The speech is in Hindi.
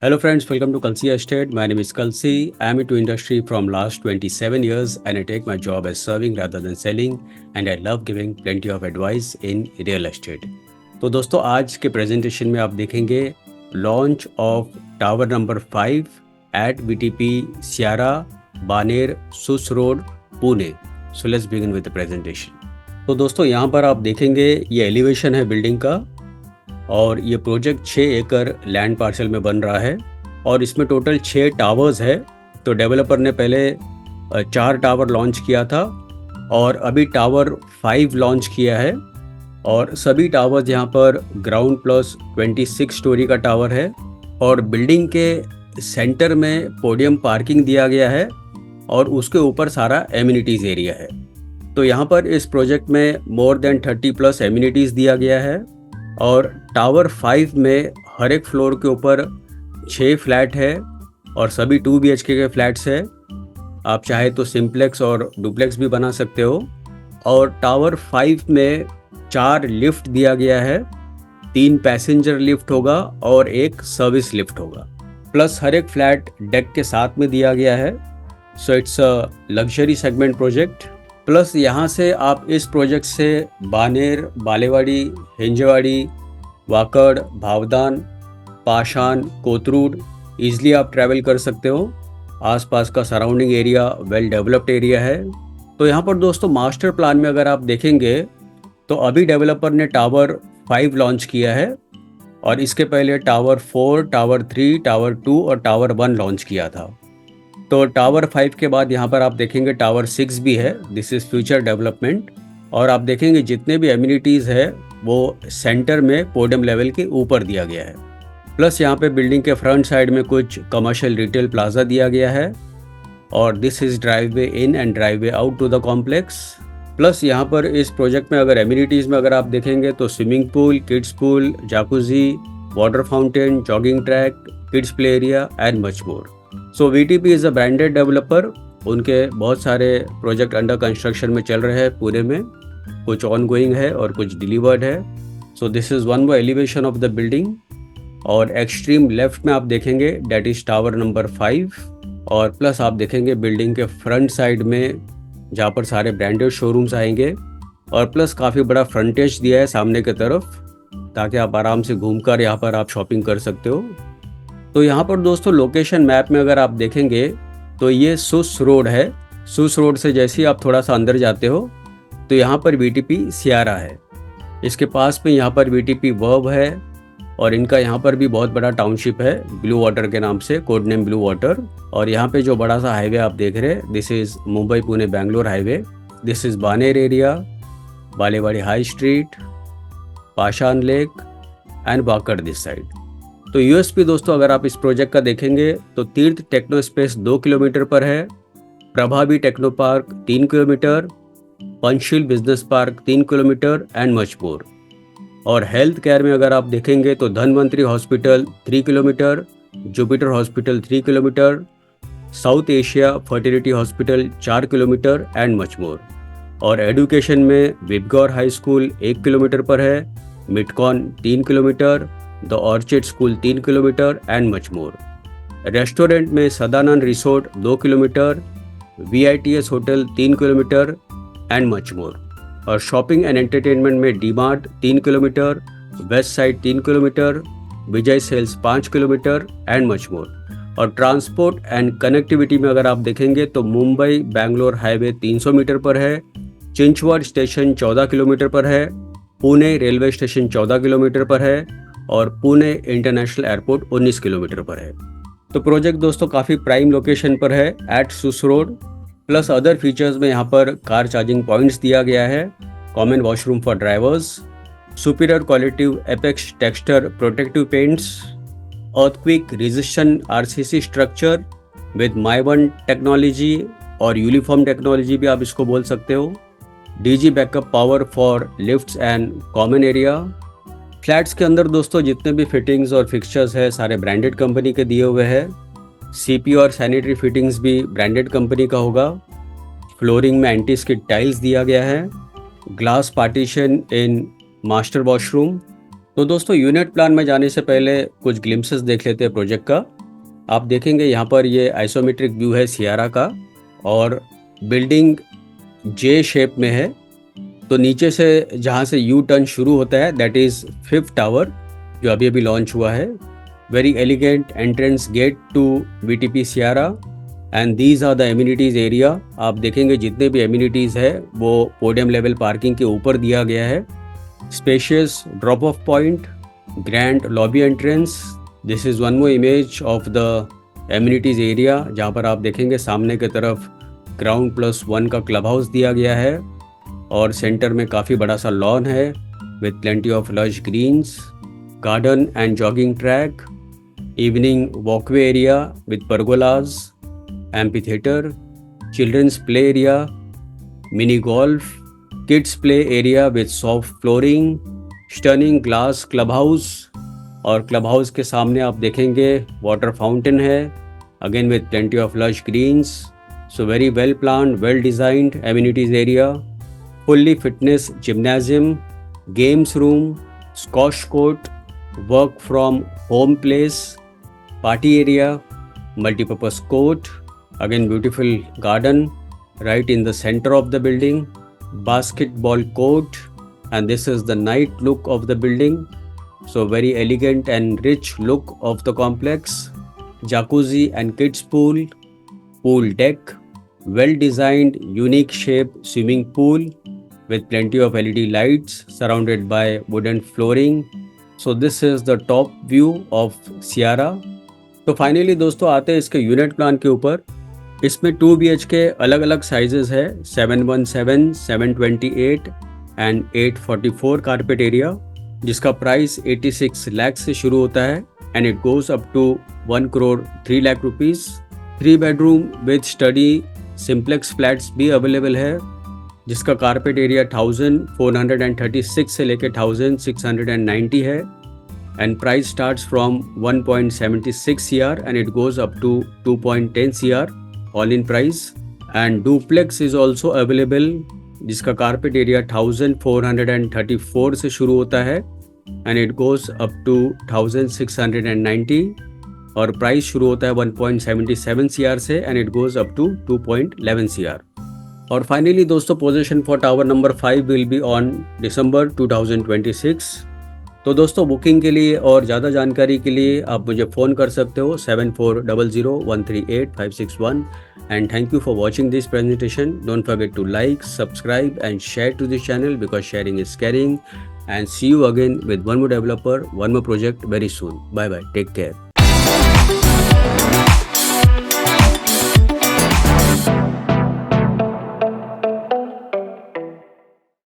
Hello friends, welcome to Kalsi Estate. My name is Kalsi. I am into industry from last 27 years and I take my job as serving rather than selling and I love giving plenty of advice in real estate. तो दोस्तों आज के प्रेजेंटेशन में आप देखेंगे launch of tower number 5 at BTP Siara Baner Sus road Pune. So let's begin with the presentation. तो दोस्तों यहाँ पर आप देखेंगे ये एलिवेशन है बिल्डिंग का और ये प्रोजेक्ट 6 एकड़ लैंड पार्सल में बन रहा है और इसमें टोटल 6 टावर्स है. तो डेवलपर ने पहले 4 टावर लॉन्च किया था और अभी टावर 5 लॉन्च किया है और सभी टावर्स यहाँ पर ग्राउंड प्लस 26 स्टोरी का टावर है और बिल्डिंग के सेंटर में पोडियम पार्किंग दिया गया है और उसके ऊपर सारा एमिनिटीज़ एरिया है. तो यहाँ पर इस प्रोजेक्ट में मोर देन 30 प्लस एमिनिटीज़ दिया गया है और टावर 5 में हर एक फ्लोर के ऊपर 6 फ्लैट है और सभी 2 BHK के फ्लैट्स है. आप चाहे तो सिंप्लेक्स और डुप्लेक्स भी बना सकते हो. और टावर 5 में 4 लिफ्ट दिया गया है, 3 पैसेंजर लिफ्ट होगा और 1 सर्विस लिफ्ट होगा. प्लस हर एक फ्लैट डेक के साथ में दिया गया है. So it's a luxury segment project. Plus यहाँ से आप इस प्रोजेक्ट से बानेर, बालेवाड़ी, हिंजवाड़ी, वाकड़, भावदान, पाषाण, कोतरूड ईजिली आप ट्रैवल कर सकते हो. आसपास का surrounding area well developed area है. तो यहाँ पर दोस्तों मास्टर प्लान में अगर आप देखेंगे तो अभी डेवलपर ने टावर 5 लॉन्च किया है और इसके पहले टावर 4, टावर 3, टावर 2 और टावर 1 लॉन्च किया था. तो टावर 5 के बाद यहाँ पर आप देखेंगे टावर 6 भी है. This is future development. और आप देखेंगे जितने भी एमिनिटीज़ है वो सेंटर में पोडियम लेवल के ऊपर दिया गया है. प्लस यहाँ पे बिल्डिंग के फ्रंट साइड में कुछ कमर्शियल रिटेल प्लाजा दिया गया है और this is driveway in and driveway out to the complex. Plus यहाँ पर इस प्रोजेक्ट में अगर एमिनिटीज़ में अगर आप देखेंगे तो swimming pool, kids pool, jacuzzi, water fountain, jogging track, kids play area and much more. So VTP is a branded developer. उनके बहुत सारे प्रोजेक्ट अंडर कंस्ट्रक्शन में चल रहे हैं पूरे में, कुछ ऑन गोइंग है और कुछ डिलीवर्ड है. So this is one more elevation of the building. और एक्सट्रीम लेफ्ट में आप देखेंगे डेट इज़ टावर नंबर 5 और प्लस आप देखेंगे बिल्डिंग के फ्रंट साइड में जहाँ पर सारे ब्रांडेड शोरूम्स आएंगे और प्लस काफ़ी बड़ा फ्रंटेज दिया है सामने की तरफ ताकि आप आराम से घूमकर यहाँ पर आप शॉपिंग कर सकते हो. तो यहाँ पर दोस्तों लोकेशन मैप में अगर आप देखेंगे तो ये सुस रोड है. सुस रोड से जैसे ही आप थोड़ा सा अंदर जाते हो तो यहाँ पर BTP सियारा है. इसके पास में यहाँ पर BTP वर्ब है और इनका यहाँ पर भी बहुत बड़ा टाउनशिप है ब्लू वाटर के नाम से, कोड नेम ब्लू वाटर. और यहाँ पे जो बड़ा सा हाईवे आप देख रहे हैं this is Mumbai Pune Bangalore highway. This is Baner area, Balewadi high street, Pashan lake and Wakad this side. तो USP दोस्तों अगर आप इस प्रोजेक्ट का देखेंगे तो तीर्थ टेक्नो स्पेस 2 किलोमीटर पर है, Prabhavi techno park 3 kilometre, Panchsheel business park 3 kilometre and much more. और हेल्थ केयर में अगर आप देखेंगे तो Dhanvantari hospital 3 kilometre, Jupiter hospital 3 kilometre, South Asia fertility hospital 4 kilometre and much more. और एजुकेशन में विबगौर हाई स्कूल 1 किलोमीटर पर है, Midcon 3 kilometre, the Orchid School 3 kilometre and much more. Restaurant में Sadanand resort 2 kilometre, VITS hotel 3 kilometre and much more. और शॉपिंग एंड एंटरटेनमेंट में DMart 3 kilometre, west side 3 kilometre, Vijay Sales 5 kilometre and much more. और ट्रांसपोर्ट एंड कनेक्टिविटी में अगर आप देखेंगे तो मुंबई बैंगलोर हाईवे 300 मीटर पर है, चिंचवड स्टेशन 14 किलोमीटर पर है, पुणे रेलवे स्टेशन 14 किलोमीटर पर है और पुणे इंटरनेशनल एयरपोर्ट 19 किलोमीटर पर है. तो प्रोजेक्ट दोस्तों काफ़ी प्राइम लोकेशन पर है at Sus road. Plus other features में यहाँ पर कार चार्जिंग पॉइंट्स दिया गया है, common washroom for drivers, superior qualitative apex texture protective paints, earthquake resistant RCC structure with Mivan technology और यूनिफॉर्म टेक्नोलॉजी भी आप इसको बोल सकते हो, DG backup power for lifts and common area. Flats के अंदर दोस्तों जितने भी फिटिंग्स और फिक्सचर्स है सारे ब्रांडेड कंपनी के दिए हुए हैं. CP और सैनिटरी फिटिंग्स भी ब्रांडेड कंपनी का होगा. फ्लोरिंग में एंटी स्किड टाइल्स दिया गया है, glass partition in master washroom. तो दोस्तों यूनिट प्लान में जाने से पहले कुछ ग्लिम्सेस देख लेते हैं प्रोजेक्ट का। आप देखेंगे यहाँ पर ये आइसोमेट्रिक व्यू है सियारा का और बिल्डिंग जे शेप में है। तो नीचे से जहाँ से यू टर्न शुरू होता है दैट इज़ 5th टावर जो अभी अभी लॉन्च हुआ है। Very elegant entrance gate to BTP Siara and these are the amenities area. आप देखेंगे जितने भी एमिनिटीज़ है वो पोडियम लेवल पार्किंग के ऊपर दिया गया है। Spacious drop of point, grand lobby entrance. This is one more image of the amenities area जहाँ पर आप देखेंगे सामने की तरफ ग्राउंड +1 का क्लब हाउस दिया गया है और सेंटर में काफ़ी बड़ा सा लॉन है with plenty of lush greens, garden and jogging track, evening walkway area with pergolas, amphitheatre, children's play area, mini golf, kids play area with soft flooring, stunning glass club house. और क्लब हाउस के सामने आप देखेंगे वाटर फाउंटेन है again with plenty of lush greens. So very well planned, well designed amenities area, fully fitness gymnasium, games room, squash court, work from home place, party area, multipurpose court, again beautiful garden right in the center of the building, basketball court, and this is the night look of the building. So very elegant and rich look of the complex. Jacuzzi and kids pool, pool deck, well designed unique shape swimming pool with plenty of LED lights surrounded by wooden flooring. So this is the top view of Sierra. तो फाइनली दोस्तों आते हैं इसके यूनिट प्लान के ऊपर। इसमें 2 BHK अलग अलग साइजेस है 717, 728 एंड 844 कारपेट एरिया जिसका प्राइस 86 लाख से शुरू होता है and it goes up to 1 crore 3 lakh rupees. 3 bedroom with study simplex flats भी अवेलेबल है जिसका कारपेट एरिया 1436 से लेकर 1690 है and price starts from 1.76 CR and it goes up to 2.10 CR all in price. And duplex is also available जिसका कारपेट एरिया 1434 से शुरू होता है and it goes up to 1690 और प्राइस शुरू होता है 1.77 CR से and it goes up to 2.11 CR। और फाइनली दोस्तों position for tower number 5 will be on December 2026। तो दोस्तों बुकिंग के लिए और ज़्यादा जानकारी के लिए आप मुझे फ़ोन कर सकते हो 7400138561 and thank you for watching this presentation. Don't forget to like, subscribe and share to this channel because sharing is caring and see you again with one more developer, one more project very soon. Bye bye, take care.